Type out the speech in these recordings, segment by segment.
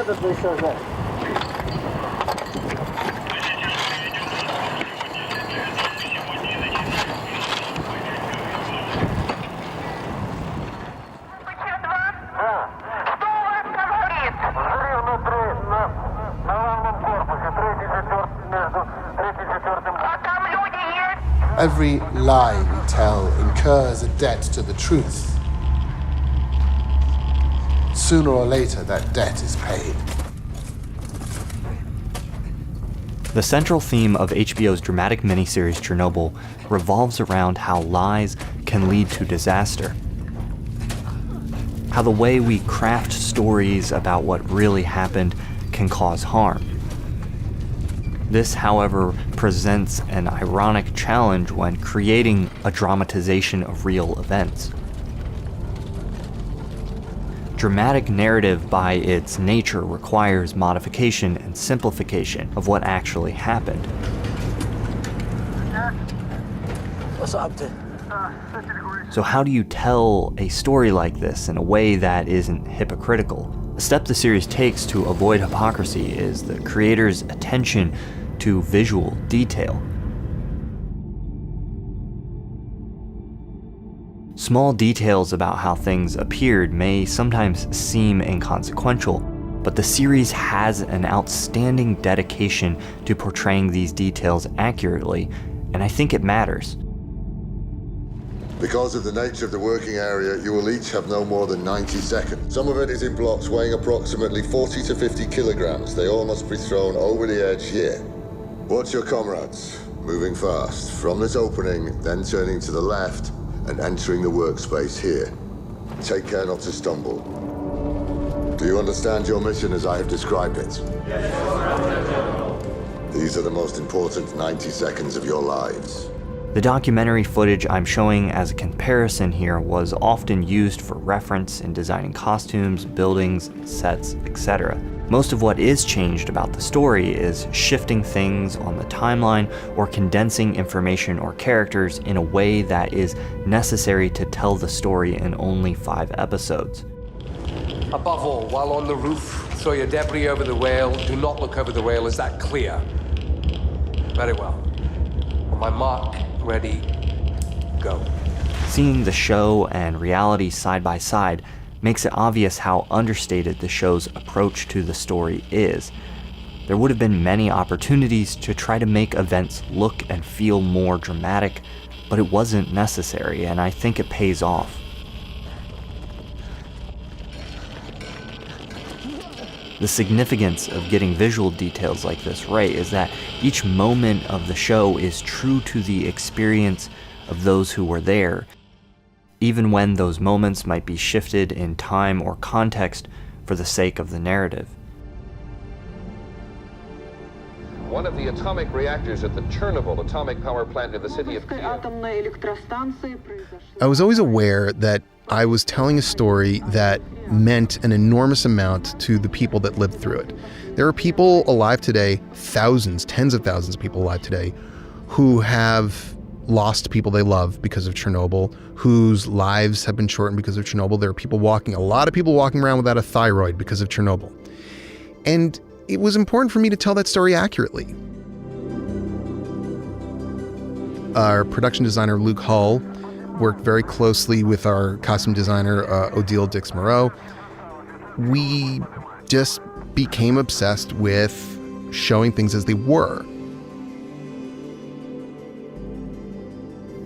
Every lie we tell incurs a debt to the truth. Sooner or later, that debt is paid. The central theme of HBO's dramatic miniseries Chernobyl revolves around how lies can lead to disaster. How the way we craft stories about what really happened can cause harm. This, however, presents an ironic challenge when creating a dramatization of real events. Dramatic narrative by its nature requires modification and simplification of what actually happened. So how do you tell a story like this in a way that isn't hypocritical? A step the series takes to avoid hypocrisy is the creator's attention to visual detail. Small details about how things appeared may sometimes seem inconsequential, but the series has an outstanding dedication to portraying these details accurately, and I think it matters. Because of the nature of the working area, you will each have no more than 90 seconds. Some of it is in blocks weighing approximately 40 to 50 kilograms. They all must be thrown over the edge here. Watch your comrades, moving fast. From this opening, then turning to the left and entering the workspace here. Take care not to stumble. Do you understand your mission as I have described it? Yes. These are the most important 90 seconds of your lives. The documentary footage I'm showing as a comparison here was often used for reference in designing costumes, buildings, sets, etc. Most of what is changed about the story is shifting things on the timeline or condensing information or characters in a way that is necessary to tell the story in only 5 episodes. Above all, while on the roof, throw your debris over the rail. Do not look over the rail. Is that clear? Very well. On my mark, ready, go. Seeing the show and reality side by side makes it obvious how understated the show's approach to the story is. There would have been many opportunities to try to make events look and feel more dramatic, but it wasn't necessary, and I think it pays off. The significance of getting visual details like this right is that each moment of the show is true to the experience of those who were there, even when those moments might be shifted in time or context for the sake of the narrative. One of the atomic reactors at the Chernobyl atomic power plant in the city of Kiev. I was always aware that I was telling a story that meant an enormous amount to the people that lived through it. There are people alive today, thousands, tens of thousands of people alive today, who have lost people they love because of Chernobyl, whose lives have been shortened because of Chernobyl. There are a lot of people walking around without a thyroid because of Chernobyl. And it was important for me to tell that story accurately. Our production designer, Luke Hull, worked very closely with our costume designer, Odile Dix-Moreau. We just became obsessed with showing things as they were.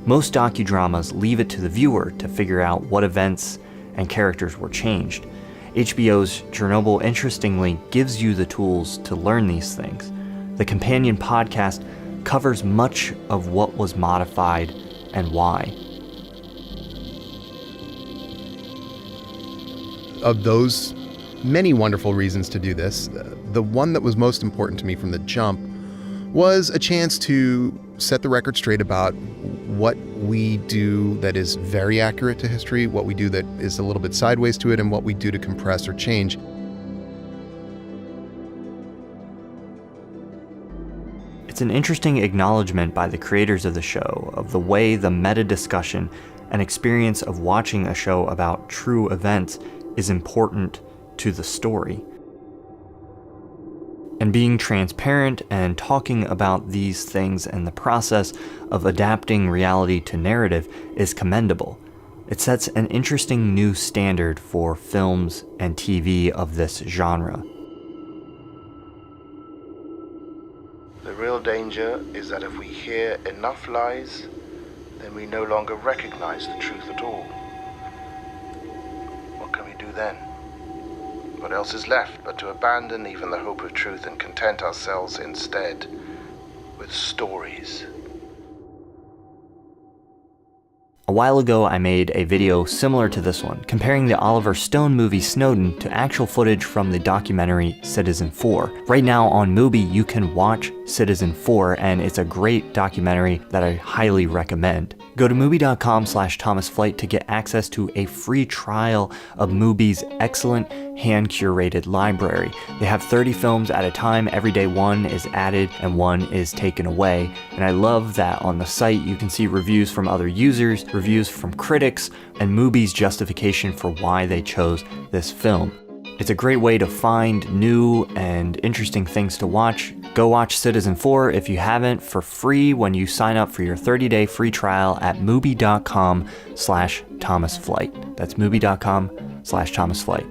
Most docudramas leave it to the viewer to figure out what events and characters were changed. HBO's Chernobyl, interestingly, gives you the tools to learn these things. The companion podcast covers much of what was modified and why. Of those many wonderful reasons to do this, the one that was most important to me from the jump was a chance to set the record straight about what we do that is very accurate to history, what we do that is a little bit sideways to it, and what we do to compress or change. It's an interesting acknowledgement by the creators of the show of the way the meta-discussion and experience of watching a show about true events is important to the story. And being transparent and talking about these things and the process of adapting reality to narrative is commendable. It sets an interesting new standard for films and TV of this genre. The real danger is that if we hear enough lies, then we no longer recognize the truth at all. What can we do then? What else is left but to abandon even the hope of truth and content ourselves instead with stories? A while ago, I made a video similar to this one, comparing the Oliver Stone movie Snowden to actual footage from the documentary Citizen 4. Right now on Mubi, you can watch Citizen 4, and it's a great documentary that I highly recommend. Go to Mubi.com/ThomasFlight to get access to a free trial of Mubi's excellent hand-curated library. They have 30 films at a time. Every day one is added and one is taken away. And I love that on the site you can see reviews from other users, reviews from critics, and Mubi's justification for why they chose this film. It's a great way to find new and interesting things to watch. Go watch Citizen 4 if you haven't for free when you sign up for your 30-day free trial at Mubi.com/ThomasFlight. That's Mubi.com/ThomasFlight.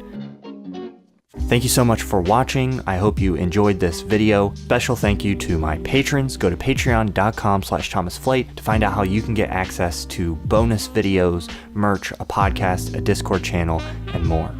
Thank you so much for watching. I hope you enjoyed this video. Special thank you to my patrons. Go to patreon.com/ThomasFlight to find out how you can get access to bonus videos, merch, a podcast, a Discord channel, and more.